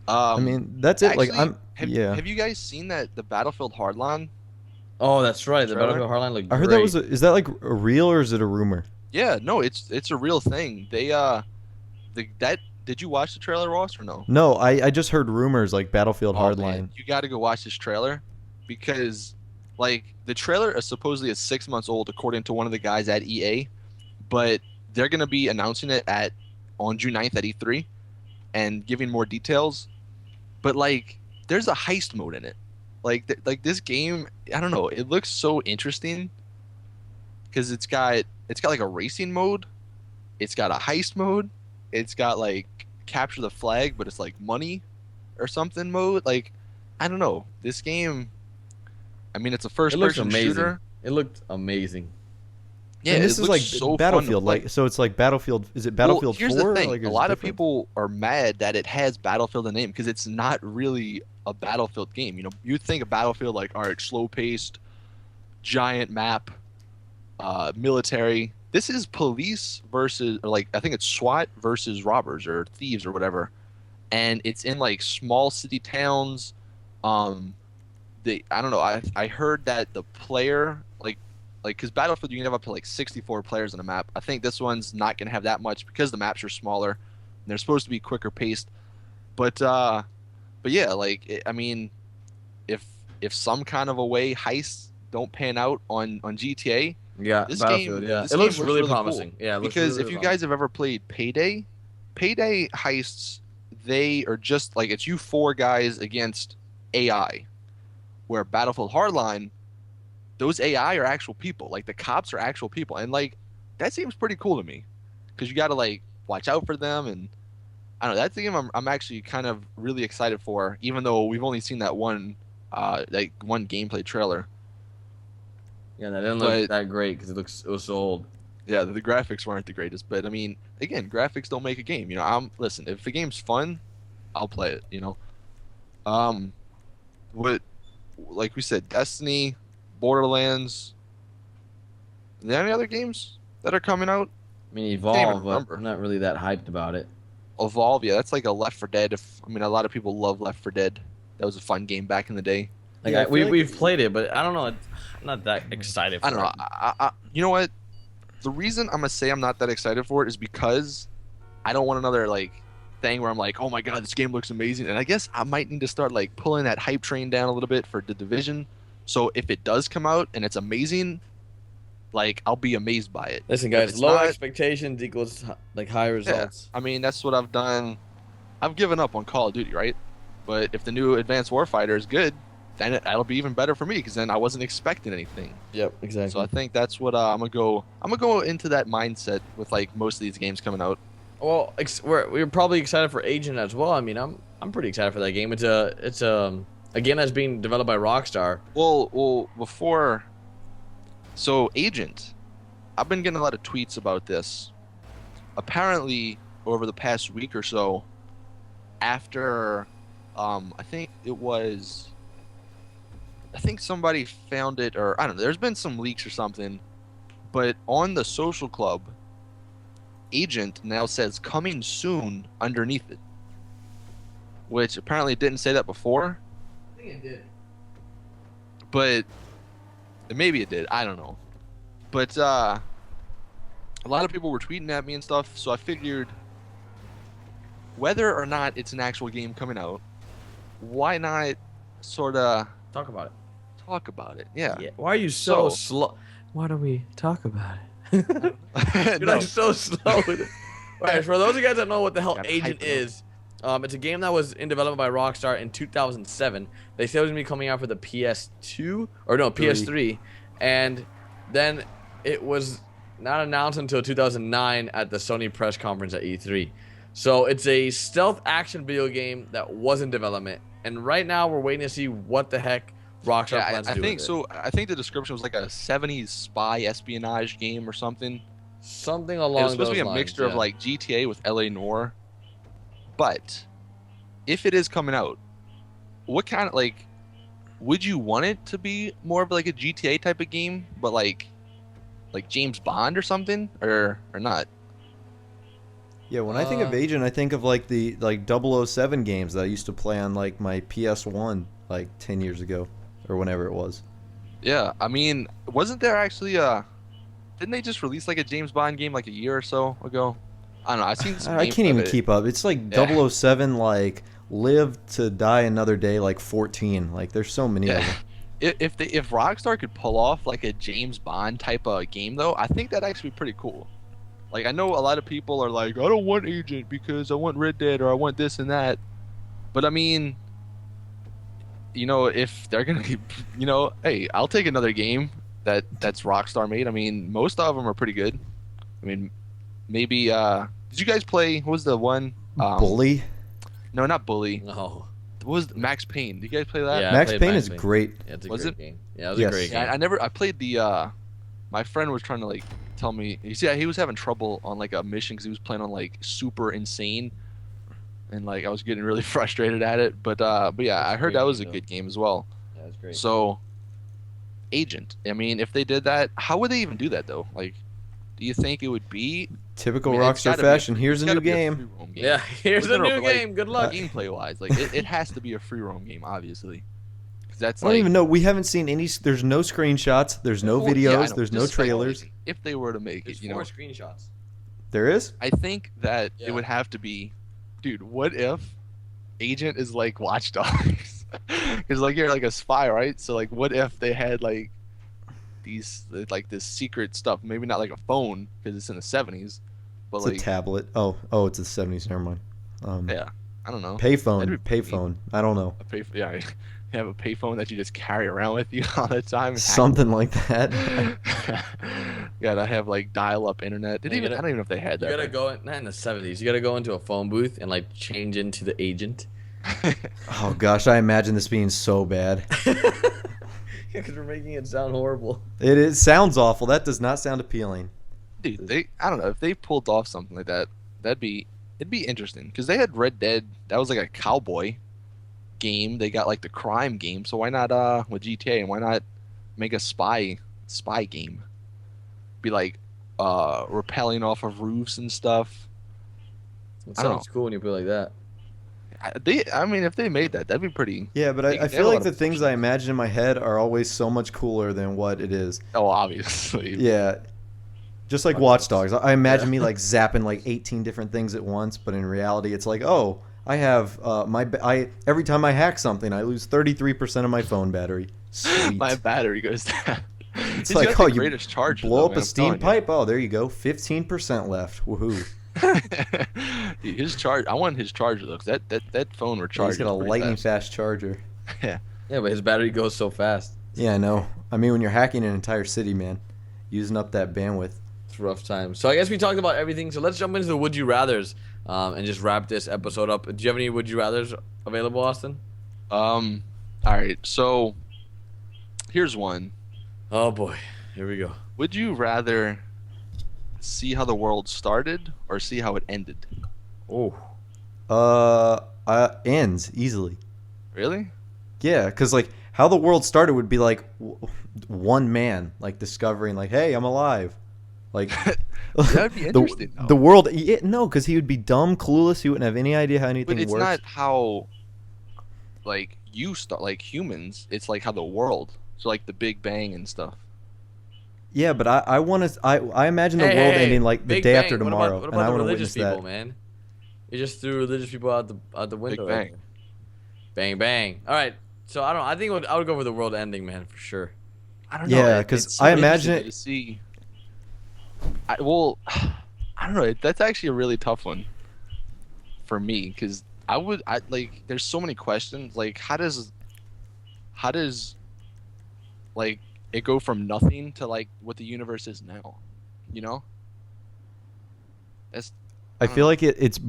Speaker 2: I mean, that's it.
Speaker 3: Actually,
Speaker 2: like,
Speaker 3: have you guys seen that the Battlefield Hardline?
Speaker 1: Oh, that's right. The
Speaker 3: trailer?
Speaker 1: Battlefield Hardline looked great.
Speaker 2: I heard that was. Is that like a real or is it a rumor?
Speaker 3: Yeah, no, it's a real thing. They did you watch the trailer, Ross, or no?
Speaker 2: No, I just heard rumors like Battlefield Hardline.
Speaker 3: Man, you got to go watch this trailer, because like the trailer is supposedly 6 months old according to one of the guys at EA, but they're gonna be announcing it on June 9th at E3 and giving more details. But like, there's a heist mode in it. Like this game, I don't know. It looks so interesting because it's got like a racing mode, it's got a heist mode, it's got like capture the flag, but it's like money or something mode. Like, I don't know. This game, I mean, it's a first-person shooter.
Speaker 1: It looked amazing.
Speaker 3: Yeah,
Speaker 2: and this is like
Speaker 3: so
Speaker 2: Battlefield. Like, so it's like Battlefield. Is it Battlefield 4?
Speaker 3: Here's the thing.
Speaker 2: Like,
Speaker 3: a lot of people are mad that it has Battlefield in the name because it's not really a Battlefield game. You know, you think of Battlefield like, all right, slow-paced, giant map, military. This is police versus, or like, I think it's SWAT versus robbers or thieves or whatever, and it's in like small city towns. I don't know. I heard that the player like because Battlefield you can have up to like 64 players on a map. I think this one's not gonna have that much because the maps are smaller. And they're supposed to be quicker paced, but yeah, like I mean, if some kind of a way heists don't pan out on GTA,
Speaker 1: yeah,
Speaker 3: this
Speaker 1: Battlefield,
Speaker 3: game,
Speaker 1: yeah,
Speaker 3: this
Speaker 1: it looks
Speaker 3: game
Speaker 1: really
Speaker 3: cool.
Speaker 1: promising. Yeah,
Speaker 3: because if you guys have ever played Payday heists, they are just like it's you 4 guys against AI, where Battlefield Hardline, those AI are actual people. Like the cops are actual people, and like that seems pretty cool to me, because you got to like watch out for them, and I don't know. That's the game I'm actually kind of really excited for, even though we've only seen that one gameplay trailer.
Speaker 1: Yeah, that didn't look that great because it was so old.
Speaker 3: Yeah, the graphics weren't the greatest, but I mean, again, graphics don't make a game. You know, listen, if the game's fun, I'll play it. You know, um, what like we said, Destiny, Borderlands. Are there any other games that are coming out?
Speaker 4: I mean,
Speaker 3: Can't even
Speaker 4: Evolve, but
Speaker 3: remember.
Speaker 4: I'm not really that hyped about it.
Speaker 3: Evolve, yeah, that's like a Left 4 Dead. I mean, a lot of people love Left 4 Dead. That was a fun game back in the day.
Speaker 4: Like,
Speaker 2: Yeah, I feel like
Speaker 1: we've played it, but I don't know. I'm not that excited for
Speaker 3: I don't know.
Speaker 1: it.
Speaker 3: You know what? The reason I'm gonna say I'm not that excited for it is because I don't want another like thing where I'm like, oh my god, this game looks amazing, and I guess I might need to start like pulling that hype train down a little bit for the Division. So if it does come out and it's amazing, like I'll be amazed by it.
Speaker 1: Listen,
Speaker 3: If
Speaker 1: guys,
Speaker 3: it's
Speaker 1: low
Speaker 3: not-
Speaker 1: expectations equals like high results.
Speaker 3: I mean, that's what I've done. I've given up on Call of Duty, right? But if the new Advanced Warfighter is good, then that'll be even better for me because then I wasn't expecting anything.
Speaker 1: Yep, exactly.
Speaker 3: So I think that's what I'm gonna go. I'm gonna go into that mindset with like most of these games coming out.
Speaker 1: Well, we're probably excited for Agent as well. I mean, I'm pretty excited for that game. It's a game that's being developed by Rockstar.
Speaker 3: Well, before. So Agent, I've been getting a lot of tweets about this. Apparently, over the past week or so, after, I think somebody found it, or I don't know. There's been some leaks or something, but on the social club, Agent now says coming soon underneath it, which apparently it didn't say that before,
Speaker 1: I think it did.
Speaker 3: but maybe it did. I don't know. But a lot of people were tweeting at me and stuff, so I figured whether or not it's an actual game coming out, why not sort of
Speaker 1: Talk about it.
Speaker 3: talk about it? Yeah.
Speaker 1: Why are you so
Speaker 3: So-
Speaker 1: slow? Why don't we talk about it? You're
Speaker 3: No.
Speaker 1: like so slow with it. All right, for those of you guys that know what the hell
Speaker 3: Gotta
Speaker 1: Agent
Speaker 3: hype it up.
Speaker 1: is, it's a game that was in development by Rockstar in 2007. They said it was gonna be coming out for the PS2 or no PS3, and then it was not announced until 2009 at the Sony press conference at E3. So it's a stealth action video game that was in development, and right now we're waiting to see what the heck Rockstar
Speaker 3: Yeah,
Speaker 1: plans
Speaker 3: I
Speaker 1: to do
Speaker 3: think
Speaker 1: with it.
Speaker 3: so. I think the description was like a 70s spy espionage game or something.
Speaker 1: Something
Speaker 3: It
Speaker 1: along
Speaker 3: was supposed
Speaker 1: those
Speaker 3: to be a
Speaker 1: lines,
Speaker 3: mixture of
Speaker 1: yeah.
Speaker 3: like GTA with LA Noire. But if it is coming out, what kind of like would you want it to be more of like a GTA type of game, but like James Bond or something, or not?
Speaker 2: Yeah, when I think of Agent, I think of like the 007 games that I used to play on like my PS1 like 10 years ago or whenever it was.
Speaker 3: Yeah, I mean, wasn't there actually didn't they just release like a James Bond game like a year or so ago? I don't know. I've seen some
Speaker 2: I
Speaker 3: gameplay
Speaker 2: can't even
Speaker 3: of it.
Speaker 2: keep up. It's like
Speaker 3: Yeah.
Speaker 2: 007 like Live to Die Another Day like 14. Like there's so many of
Speaker 3: Yeah.
Speaker 2: them.
Speaker 3: If Rockstar could pull off like a James Bond type of game though, I think that'd actually be pretty cool. Like I know a lot of people are like, I don't want Agent because I want Red Dead or I want this and that. But I mean, you know, if they're gonna be, you know, hey, I'll take another game that's Rockstar made. I mean, most of them are pretty good. I mean, maybe did you guys play? What was the one?
Speaker 2: Bully.
Speaker 3: No, not Bully.
Speaker 1: No.
Speaker 3: What was Max Payne? Did you guys play that?
Speaker 1: Yeah. I
Speaker 2: Max
Speaker 1: played
Speaker 2: Payne
Speaker 1: Max
Speaker 2: is
Speaker 1: Payne.
Speaker 2: great.
Speaker 1: Yeah, it's a
Speaker 3: Was
Speaker 1: great
Speaker 3: it?
Speaker 1: game. Yeah, it was
Speaker 2: Yes.
Speaker 1: a great game.
Speaker 3: Yeah, I played the my friend was trying to like tell me, you see, he was having trouble on like a mission because he was playing on like super insane, and like I was getting really frustrated at it. But yeah,
Speaker 1: It's
Speaker 3: I
Speaker 1: a
Speaker 3: heard
Speaker 1: great
Speaker 3: that was a
Speaker 1: game, though.
Speaker 3: good game as well.
Speaker 1: Yeah, it was great.
Speaker 3: So, Agent. I mean, if they did that, how would they even do that though? Like, do you think it would be
Speaker 2: Typical
Speaker 3: I mean, it's
Speaker 2: Rockstar
Speaker 3: gotta be
Speaker 2: fashion.
Speaker 3: free-
Speaker 2: Here's
Speaker 3: it's
Speaker 2: a
Speaker 3: gotta
Speaker 2: new
Speaker 3: be
Speaker 2: game.
Speaker 3: free roam game.
Speaker 1: Yeah, here's
Speaker 3: No,
Speaker 1: a
Speaker 3: no,
Speaker 1: new
Speaker 3: but, like,
Speaker 1: game. Good luck.
Speaker 3: Gameplay wise, like it has to be a free roam game, obviously. 'Cause that's
Speaker 2: I don't
Speaker 3: like,
Speaker 2: even know. We haven't seen any. There's no screenshots. There's no
Speaker 3: well, yeah, I
Speaker 2: videos.
Speaker 3: know,
Speaker 2: there's no
Speaker 3: just
Speaker 2: trailers.
Speaker 3: speculating. If they were to make
Speaker 1: There's
Speaker 3: it, you
Speaker 1: 4
Speaker 3: know,
Speaker 1: screenshots.
Speaker 2: There is.
Speaker 3: I think that
Speaker 1: Yeah.
Speaker 3: it would have to be, dude. What if Agent is like Watch Dogs? Because like you're like a spy, right? So like, what if they had like these like this secret stuff? Maybe not like a phone because it's in the 70s, but
Speaker 2: It's
Speaker 3: like
Speaker 2: a tablet. Oh, it's the 70s. Never mind.
Speaker 3: yeah, I don't know.
Speaker 2: Payphone.
Speaker 3: That'd be
Speaker 2: Payphone. I don't know.
Speaker 3: Yeah, you have a payphone that you just carry around with you all the time. and hack
Speaker 2: Something like that.
Speaker 3: Gotta have like dial-up internet.
Speaker 1: You
Speaker 3: I don't
Speaker 1: gotta-
Speaker 3: even know if they had
Speaker 1: You
Speaker 3: that.
Speaker 1: gotta go in, not in the 70s. You gotta go into a phone booth and like change into the agent.
Speaker 2: Oh gosh, I imagine this being so bad.
Speaker 1: Yeah, because we're making it sound horrible.
Speaker 2: It sounds awful. That does not sound appealing.
Speaker 3: Dude, I don't know if they pulled off something like that. It'd be interesting because they had Red Dead. That was like a cowboy game. They got like the crime game. So why not with GTA, and why not make a spy game? Be like rappelling off of roofs and stuff.
Speaker 1: It
Speaker 3: I don't
Speaker 1: sounds cool when you put it like that.
Speaker 3: I mean, if they made that, that'd be pretty.
Speaker 2: Yeah, but I feel like the things I imagine in my head are always so much cooler than what it is.
Speaker 3: Oh, obviously.
Speaker 2: Yeah. Just like Watch Dogs. I imagine me like zapping like 18 different things at once, but in reality it's like, oh, I have every time I hack something, I lose 33% of my phone battery. Sweet.
Speaker 3: My battery goes down.
Speaker 2: It's like, oh, you
Speaker 3: greatest charge
Speaker 2: blow up a steam pipe? Oh, there you go. 15% left. Woohoo.
Speaker 3: Dude, his charge. I want his charger though, 'cause that phone we're charging.
Speaker 2: He's got a lightning fast charger.
Speaker 3: Yeah.
Speaker 1: Yeah, but his battery goes so fast.
Speaker 2: Yeah, I know. I mean, when you're hacking an entire city, man, using up that bandwidth.
Speaker 1: It's a rough time. So I guess we talked about everything. So let's jump into the Would You Rathers and just wrap this episode up. Do you have any Would You Rathers available, Austin?
Speaker 3: All right. So here's one.
Speaker 1: Oh boy, here we go.
Speaker 3: Would you rather see how the world started or see how it ended?
Speaker 1: Oh,
Speaker 2: Ends easily.
Speaker 3: Really?
Speaker 2: Yeah, because like how the world started would be like one man like discovering like, hey, I'm alive. Like
Speaker 3: That'd be interesting.
Speaker 2: the world. Yeah, no, because he would be dumb, clueless. He wouldn't have any idea how anything
Speaker 3: But it's
Speaker 2: works.
Speaker 3: not how like you start like humans. It's like how the world. So like the Big Bang and stuff.
Speaker 2: Yeah, but I want to. I imagine the world ending like the
Speaker 1: Big
Speaker 2: day
Speaker 1: Bang.
Speaker 2: after tomorrow,
Speaker 1: What
Speaker 2: and I
Speaker 1: about
Speaker 2: want
Speaker 1: the
Speaker 2: to
Speaker 1: religious
Speaker 2: witness
Speaker 1: people,
Speaker 2: that.
Speaker 1: man? You just threw religious people out the window.
Speaker 3: Big
Speaker 1: right
Speaker 3: Bang.
Speaker 1: there. Bang bang. All right. So I don't. I think I would go for the world ending, man, for sure.
Speaker 3: I don't know.
Speaker 2: Yeah,
Speaker 3: It's
Speaker 2: 'cause
Speaker 3: so
Speaker 2: I imagine
Speaker 3: interesting to see. I don't know. That's actually a really tough one for me because I like. There's so many questions. Like, how does like it go from nothing to like what the universe is now? You know.
Speaker 2: I feel like it's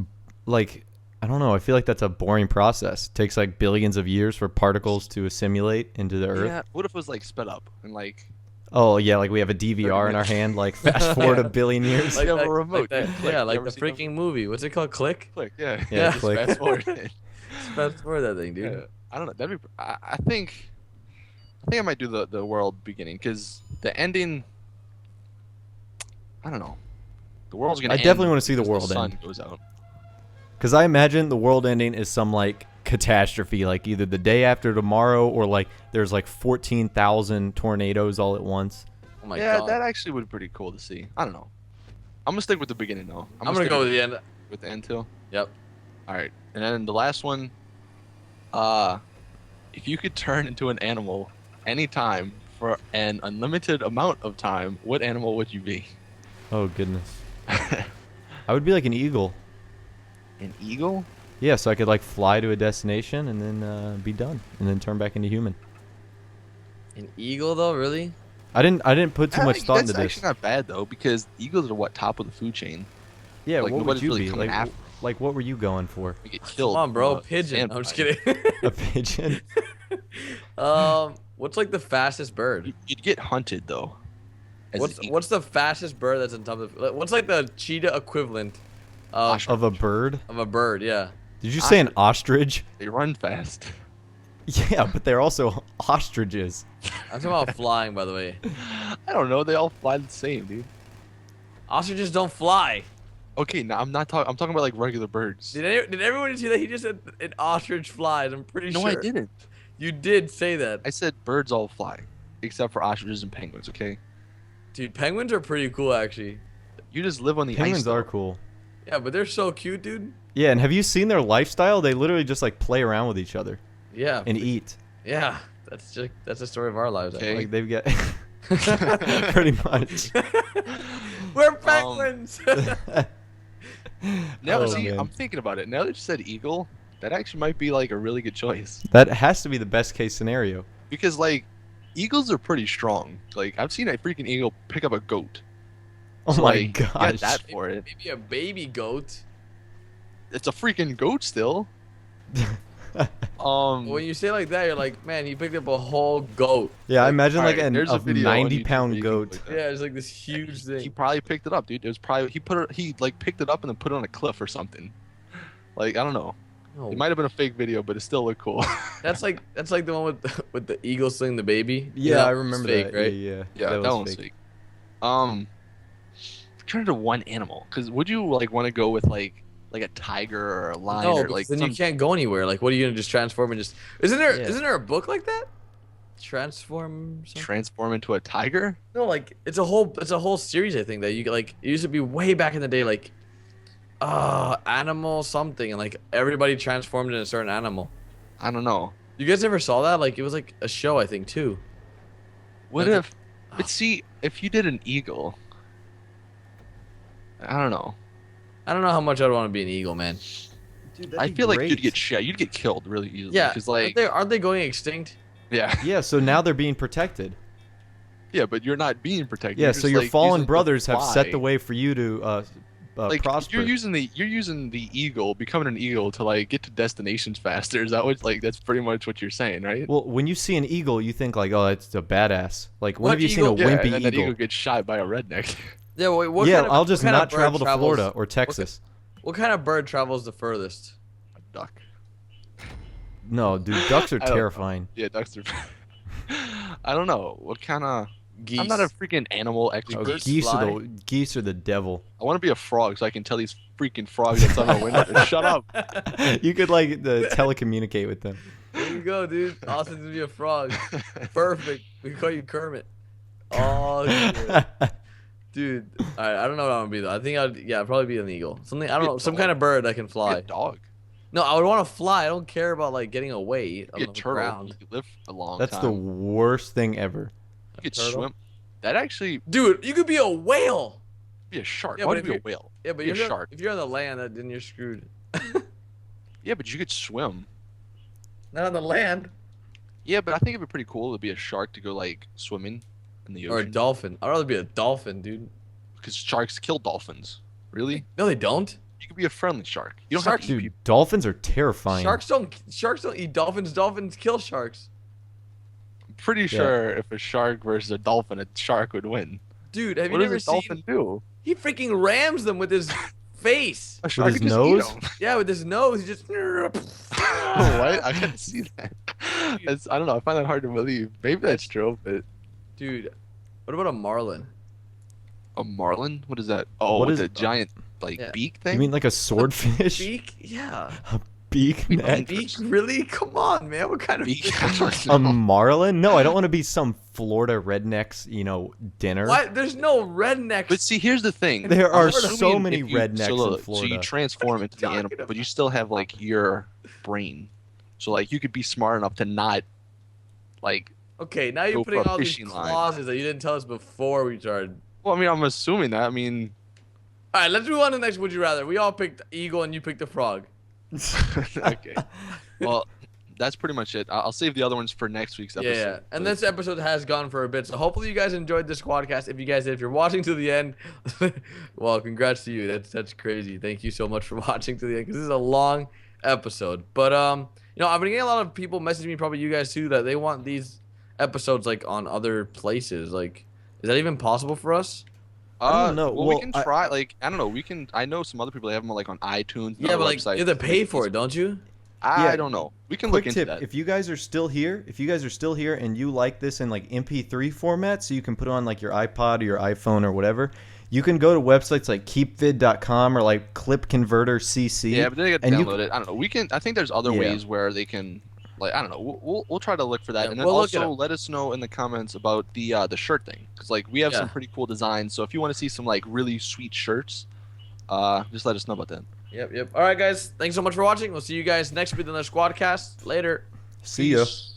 Speaker 2: like I don't know. I feel like that's a boring process. It takes like billions of years for particles to assimilate into the Earth.
Speaker 3: Yeah. What if it was like sped up and like?
Speaker 2: Oh yeah, like we have a DVR in our hand. Like fast forward a billion years.
Speaker 3: Like, you have a remote.
Speaker 1: Like
Speaker 3: you
Speaker 1: that,
Speaker 3: click.
Speaker 1: yeah,
Speaker 3: You
Speaker 1: like
Speaker 3: ever
Speaker 1: the
Speaker 3: seen those?
Speaker 1: freaking movie. What's it called? Click.
Speaker 3: Click. Yeah.
Speaker 2: Yeah,
Speaker 3: Just
Speaker 2: click.
Speaker 3: fast forward it.
Speaker 1: Fast forward that thing, dude.
Speaker 3: Yeah. I don't know. That'd be. I think I might do the world beginning because the ending. I don't know. The world's gonna.
Speaker 2: I definitely
Speaker 3: end
Speaker 2: want to see the
Speaker 3: because
Speaker 2: world
Speaker 3: sun
Speaker 2: end.
Speaker 3: goes out.
Speaker 2: Because I imagine the world ending is some like catastrophe, like either the day after tomorrow or like there's like 14,000 tornadoes all at once.
Speaker 1: Oh my
Speaker 3: Yeah,
Speaker 1: god.
Speaker 3: that actually would be pretty cool to see. I don't know. I'm gonna stick with the beginning though.
Speaker 1: I'm gonna go with the end.
Speaker 3: with the end too.
Speaker 1: Yep.
Speaker 3: All right, and then the last one. If you could turn into an animal anytime for an unlimited amount of time, what animal would you be?
Speaker 2: Oh goodness. I would be like an eagle.
Speaker 3: An eagle?
Speaker 2: Yeah, so I could like fly to a destination and then be done, and then turn back into human.
Speaker 1: An eagle, though, really?
Speaker 2: I didn't put too much thought into
Speaker 3: That's
Speaker 2: this.
Speaker 3: actually not bad though, because eagles are what top of the food chain.
Speaker 2: Yeah,
Speaker 3: like,
Speaker 2: what would
Speaker 3: nobody's
Speaker 2: you
Speaker 3: really
Speaker 2: be?
Speaker 3: coming after
Speaker 2: Like what were you going for?
Speaker 3: We get killed.
Speaker 1: Come on, bro.
Speaker 3: from a
Speaker 1: Pigeon. I'm just
Speaker 3: sandpile.
Speaker 1: kidding.
Speaker 2: A pigeon?
Speaker 1: What's like the fastest bird?
Speaker 3: You'd get hunted though. as an eagle.
Speaker 1: What's the fastest bird that's on top of? What's like the cheetah equivalent of
Speaker 2: Of a bird?
Speaker 1: a bird? Yeah.
Speaker 2: Did you say an ostrich?
Speaker 3: They run fast.
Speaker 2: Yeah, but they're also ostriches.
Speaker 1: I'm talking about flying, by the way.
Speaker 3: I don't know. They all fly the same, dude.
Speaker 1: Ostriches don't fly.
Speaker 3: Okay, now I'm not talking. I'm talking about like regular birds.
Speaker 1: Did everyone see that he just said an ostrich flies? I'm pretty
Speaker 3: No,
Speaker 1: sure.
Speaker 3: I didn't.
Speaker 1: You did say that.
Speaker 3: I said birds all fly, except for ostriches and penguins. Okay.
Speaker 1: Dude, penguins are pretty cool, actually.
Speaker 3: You just live on the
Speaker 2: Penguins
Speaker 3: ice. though.
Speaker 2: are cool.
Speaker 1: Yeah, but they're so cute, dude.
Speaker 2: Yeah, and have you seen their lifestyle? They literally just like play around with each other
Speaker 1: Yeah.
Speaker 2: and eat.
Speaker 1: Yeah. That's the story of our lives. I
Speaker 3: Okay.
Speaker 2: Like they've got pretty much.
Speaker 1: think. We're penguins.
Speaker 3: Now,
Speaker 2: Oh,
Speaker 3: see,
Speaker 2: man.
Speaker 3: I'm thinking about it. Now that you said eagle, that actually might be like a really good choice
Speaker 2: That has to be the best case scenario.
Speaker 3: because like eagles are pretty strong. Like I've seen a freaking eagle pick up a goat.
Speaker 2: Oh
Speaker 3: So,
Speaker 2: my
Speaker 3: like, you got
Speaker 2: gosh.
Speaker 3: that for it.
Speaker 1: Maybe a baby goat.
Speaker 3: It's a freaking goat still.
Speaker 1: When you say like that, you're like, man, he picked up a whole goat.
Speaker 2: Yeah, I
Speaker 3: Like,
Speaker 2: imagine like
Speaker 3: alright, there's a
Speaker 2: a
Speaker 3: video on YouTube
Speaker 2: 90-pound
Speaker 3: where you can
Speaker 2: goat.
Speaker 3: click that.
Speaker 1: Yeah, it's like this huge
Speaker 3: He
Speaker 1: thing.
Speaker 3: probably picked it up, dude. It was probably he like picked it up and then put it on a cliff or something. Like I don't know.
Speaker 1: No.
Speaker 3: It might have been a fake video, but it still looked cool.
Speaker 1: That's like the one with the eagle sling the baby.
Speaker 2: Yeah, I
Speaker 1: That one's
Speaker 2: remember
Speaker 1: fake,
Speaker 2: that.
Speaker 1: right?
Speaker 2: Yeah,
Speaker 3: Yeah, that one's fake. Turn to one animal, because would you like want to go with like a tiger or a lion
Speaker 1: No,
Speaker 3: or
Speaker 1: because
Speaker 3: like
Speaker 1: then
Speaker 3: some...
Speaker 1: you can't go anywhere. Like, what are you gonna just transform and just? Isn't
Speaker 2: Yeah.
Speaker 1: there a book like that? Transform. Something?
Speaker 3: transform into a tiger?
Speaker 1: No, like it's a whole series. I think that you like. It used to be way back in the day, like, animal something, and like everybody transformed into a certain animal.
Speaker 3: I don't know.
Speaker 1: You guys ever saw that? Like, it was like a show, I think, too.
Speaker 3: What
Speaker 1: That's
Speaker 3: if? But see, if you did an eagle, I don't know.
Speaker 1: I don't know how much I'd want to be an eagle, man.
Speaker 2: Dude,
Speaker 3: I feel like you'd get shot. You'd get killed really easily.
Speaker 1: Yeah,
Speaker 3: because like
Speaker 1: aren't they going extinct?
Speaker 3: yeah,
Speaker 2: Yeah, so now they're being protected.
Speaker 3: yeah, but you're not being protected.
Speaker 2: Yeah,
Speaker 3: You're
Speaker 2: so
Speaker 3: just,
Speaker 2: your
Speaker 3: like,
Speaker 2: fallen
Speaker 3: using the
Speaker 2: brothers have set
Speaker 3: fly.
Speaker 2: the way for you to
Speaker 3: Like
Speaker 2: prosper.
Speaker 3: you're using the eagle, becoming an eagle to like get to destinations faster. Is that what like that's pretty much what you're saying, right?
Speaker 2: Well, when you see an eagle, you think like, oh, it's a badass. Like, when
Speaker 1: What
Speaker 2: have you seen a
Speaker 1: eagle?
Speaker 3: Yeah,
Speaker 2: wimpy
Speaker 3: and then that
Speaker 2: eagle?
Speaker 3: eagle gets shot by a redneck.
Speaker 1: Yeah, wait, what
Speaker 2: Yeah,
Speaker 1: kind of,
Speaker 2: I'll just
Speaker 1: what kind of
Speaker 2: not
Speaker 1: bird
Speaker 2: travel to
Speaker 1: travels-
Speaker 2: Florida or Texas.
Speaker 1: What kind of bird travels the furthest?
Speaker 3: A duck.
Speaker 2: No, dude, ducks are
Speaker 3: I don't know.
Speaker 2: terrifying.
Speaker 3: Yeah, ducks are. I don't know what kind of.
Speaker 1: Geese.
Speaker 3: I'm not a freaking animal
Speaker 2: Oh,
Speaker 3: expert.
Speaker 2: geese are the devil.
Speaker 3: I want to be a frog so I can tell these freaking frogs outside my window to shut up.
Speaker 2: You could like telecommunicate with them.
Speaker 1: There you go, dude. Austin's gonna be a frog. Perfect. We call you Kermit. Oh, shit. Dude. Alright, I don't know what I'm gonna be though. I think I'd probably be an eagle. Something, I don't know, some kind of bird that can
Speaker 3: Be a
Speaker 1: fly.
Speaker 3: dog.
Speaker 1: No, I would want to fly. I don't care about like getting away on
Speaker 3: Be a
Speaker 1: the
Speaker 3: turtle.
Speaker 1: ground.
Speaker 3: You could live a long
Speaker 2: That's
Speaker 3: time.
Speaker 2: the worst thing ever.
Speaker 3: You could
Speaker 1: turtle?
Speaker 3: swim. That actually
Speaker 1: Dude, you could be a whale.
Speaker 3: be a shark.
Speaker 1: Yeah,
Speaker 3: Why
Speaker 1: but
Speaker 3: would you
Speaker 1: if
Speaker 3: be a whale?
Speaker 1: Yeah, but
Speaker 3: Be a
Speaker 1: you're
Speaker 3: shark.
Speaker 1: if you're on the land, then you're screwed.
Speaker 3: Yeah, but you could swim.
Speaker 1: Not on the land.
Speaker 3: Yeah, but I think it'd be pretty cool to be a shark to go like swimming in the
Speaker 1: Or a
Speaker 3: ocean.
Speaker 1: dolphin. I'd rather be a dolphin, dude.
Speaker 3: Because sharks kill dolphins. Really?
Speaker 1: No, they don't.
Speaker 3: You could be a friendly shark. You don't
Speaker 1: Sharks-
Speaker 3: have to eat
Speaker 2: Dude, dolphins are terrifying.
Speaker 1: Sharks don't eat dolphins. Dolphins kill sharks.
Speaker 3: I'm pretty sure if a shark versus a dolphin, a shark would win.
Speaker 1: Dude, have
Speaker 3: What
Speaker 1: you
Speaker 3: does
Speaker 1: never
Speaker 3: a
Speaker 1: seen?
Speaker 3: dolphin do?
Speaker 1: He freaking rams them with his face.
Speaker 3: A shark
Speaker 2: his
Speaker 3: could just
Speaker 2: nose?
Speaker 3: Eat 'em.
Speaker 1: Yeah, with his nose. He just.
Speaker 3: What? I can't see that. I don't know. I find that hard to believe. Maybe that's true, but
Speaker 1: Dude, what about a marlin?
Speaker 3: a marlin? What is that? Oh,
Speaker 2: What
Speaker 3: with
Speaker 2: is-
Speaker 3: the giant like
Speaker 1: Yeah.
Speaker 3: beak thing.
Speaker 2: You mean like a swordfish?
Speaker 1: Beak? Yeah.
Speaker 2: Beak
Speaker 3: We
Speaker 2: neck?
Speaker 3: don't-
Speaker 1: Beak? Really? Come on, man. What kind of
Speaker 3: beak?
Speaker 1: fish?
Speaker 2: A marlin? No, I don't want to be some Florida rednecks, dinner.
Speaker 1: What? There's no rednecks.
Speaker 3: But see, here's the thing.
Speaker 2: There are
Speaker 3: I'm
Speaker 2: so
Speaker 3: assuming
Speaker 2: many
Speaker 3: if you-
Speaker 2: rednecks
Speaker 3: so
Speaker 2: in
Speaker 3: look, So
Speaker 2: Florida.
Speaker 3: you transform into the
Speaker 1: talking
Speaker 3: animal, but
Speaker 1: about?
Speaker 3: you still have like your brain. So like you could be smart enough to not like.
Speaker 1: Okay, now you're
Speaker 3: Go for
Speaker 1: putting
Speaker 3: a
Speaker 1: all these
Speaker 3: fishing line.
Speaker 1: clauses that you didn't tell us before we started.
Speaker 3: Well, I mean, I'm assuming that. I mean,
Speaker 1: All right, let's move on to the next Would You Rather. We all picked eagle and you picked the frog.
Speaker 3: okay. Well, that's pretty much it. I'll save the other ones for next week's episode.
Speaker 1: Yeah. And this episode has gone for a bit, so hopefully you guys enjoyed this Squadcast. If you guys did, if you're watching to the end, well, congrats to you. That's crazy. Thank you so much for watching to the end because this is a long episode. But I've been getting a lot of people messaging me, probably you guys too, that they want these episodes like on other places. Like, is that even possible for us?
Speaker 2: I don't know.
Speaker 3: Well,
Speaker 2: Well,
Speaker 3: we can try. Like, I don't know. We can. I know some other people that have them like on iTunes. and
Speaker 1: Yeah,
Speaker 3: other
Speaker 1: but like
Speaker 3: websites.
Speaker 1: you have to pay for it, don't you?
Speaker 3: I
Speaker 2: Yeah.
Speaker 3: don't know. We can
Speaker 2: Quick
Speaker 3: look into
Speaker 2: tip:
Speaker 3: that.
Speaker 2: if you guys are still here, and you like this in like MP3 format, so you can put it on like your iPod or your iPhone or whatever, you can go to websites like keepvid.com or like Clip Converter CC.
Speaker 3: Yeah, but they got to
Speaker 2: and you
Speaker 3: download it. I don't know. We can. I think there's other
Speaker 2: Yeah.
Speaker 3: ways where they can. Like, I don't know. We'll try to look for that,
Speaker 1: Yeah,
Speaker 3: and then
Speaker 1: we'll look it
Speaker 3: also
Speaker 1: up.
Speaker 3: let us know in the comments about the shirt thing, because like we have some
Speaker 1: Yeah.
Speaker 3: pretty cool designs. So if you want to see some like really sweet shirts, just let us know about that.
Speaker 1: Yep. All right, guys. Thanks so much for watching. We'll see you guys next week on the Squadcast. Later.
Speaker 2: See ya.
Speaker 3: Peace.